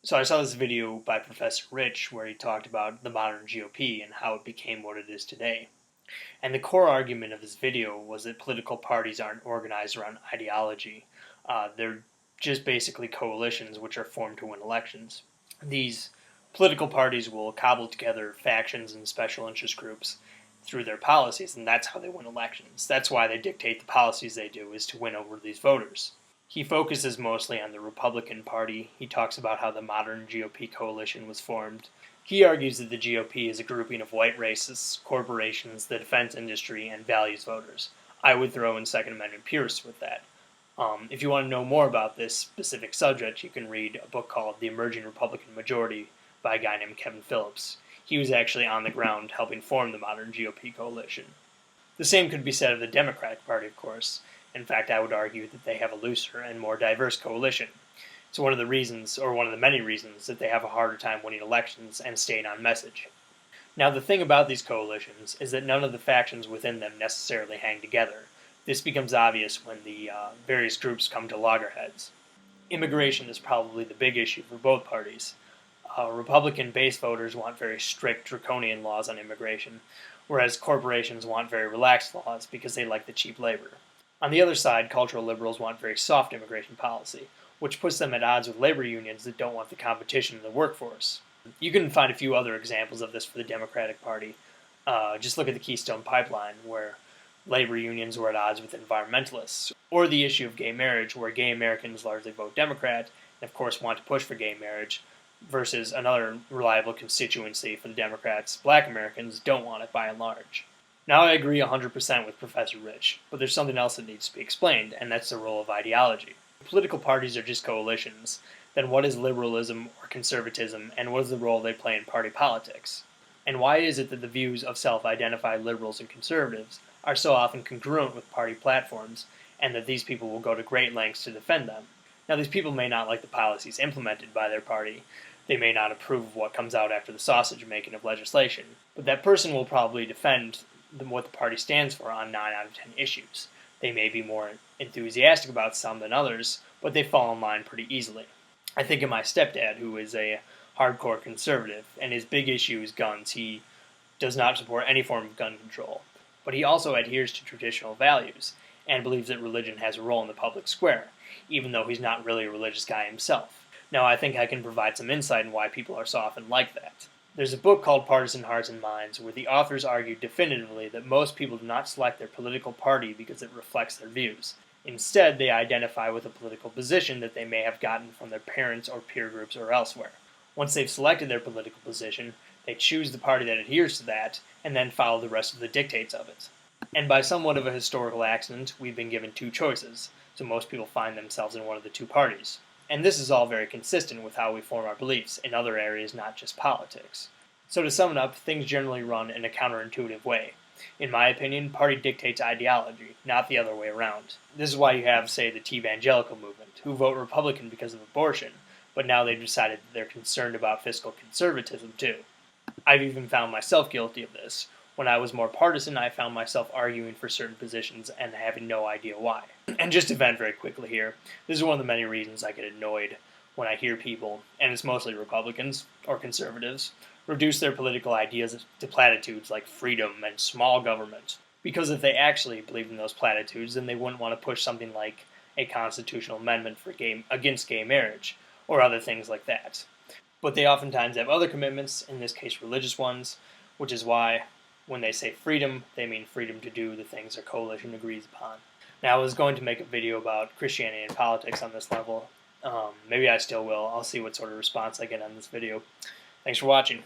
So I saw this video by Professor Rich where he talked about the modern GOP and how it became what it is today. And the core argument of his video was that political parties aren't organized around ideology. They're just basically coalitions which are formed to win elections. These political parties will cobble together factions and special interest groups through their policies, and that's how they win elections. That's why they dictate the policies they do, is to win over these voters. He focuses mostly on the Republican Party. He talks about how the modern GOP coalition was formed. He argues that the GOP is a grouping of white racists, corporations, the defense industry, and values voters. I would throw in Second Amendment purists with that. If you want to know more about this specific subject, you can read a book called The Emerging Republican Majority by a guy named Kevin Phillips. He was actually on the ground helping form the modern GOP coalition. The same could be said of the Democratic Party, of course. In fact, I would argue that they have a looser and more diverse coalition. It's one of the reasons, or one of the many reasons, that they have a harder time winning elections and staying on message. Now, the thing about these coalitions is that none of the factions within them necessarily hang together. This becomes obvious when the various groups come to loggerheads. Immigration is probably the big issue for both parties. Republican base voters want very strict, draconian laws on immigration, whereas corporations want very relaxed laws because they like the cheap labor. On the other side, cultural liberals want very soft immigration policy, which puts them at odds with labor unions that don't want the competition in the workforce. You can find a few other examples of this for the Democratic Party. Just look at the Keystone Pipeline, where labor unions were at odds with environmentalists, or the issue of gay marriage, where gay Americans largely vote Democrat and, of course, want to push for gay marriage, versus another reliable constituency for the Democrats. Black Americans don't want it by and large. Now, I agree 100% with Professor Rich, but there's something else that needs to be explained, and that's the role of ideology. If political parties are just coalitions, then what is liberalism or conservatism, and what is the role they play in party politics? And why is it that the views of self-identified liberals and conservatives are so often congruent with party platforms, and that these people will go to great lengths to defend them? Now, these people may not like the policies implemented by their party. They may not approve of what comes out after the sausage making of legislation, but that person will probably defend what the party stands for on 9 out of 10 issues. They may be more enthusiastic about some than others, but they fall in line pretty easily. I think of my stepdad, who is a hardcore conservative, and his big issue is guns. He does not support any form of gun control, but he also adheres to traditional values and believes that religion has a role in the public square, even though he's not really a religious guy himself. Now, I think I can provide some insight in why people are so often like that. There's a book called Partisan Hearts and Minds where the authors argue definitively that most people do not select their political party because it reflects their views. Instead, they identify with a political position that they may have gotten from their parents or peer groups or elsewhere. Once they've selected their political position, they choose the party that adheres to that, and then follow the rest of the dictates of it. And by somewhat of a historical accident, we've been given two choices, so most people find themselves in one of the two parties. And this is all very consistent with how we form our beliefs in other areas, not just politics. So to sum it up, things generally run in a counterintuitive way. In my opinion, party dictates ideology, not the other way around. This is why you have, say, the T-evangelical movement, who vote Republican because of abortion, but now they've decided that they're concerned about fiscal conservatism too. I've even found myself guilty of this. When I was more partisan, I found myself arguing for certain positions and having no idea why. And just to vent very quickly here, this is one of the many reasons I get annoyed when I hear people, and it's mostly Republicans or conservatives, reduce their political ideas to platitudes like freedom and small government. Because if they actually believed in those platitudes, then they wouldn't want to push something like a constitutional amendment against gay marriage, or other things like that. But they oftentimes have other commitments, in this case religious ones, which is why when they say freedom, they mean freedom to do the things their coalition agrees upon. Now, I was going to make a video about Christianity and politics on this level. Maybe I still will. I'll see what sort of response I get on this video. Thanks for watching.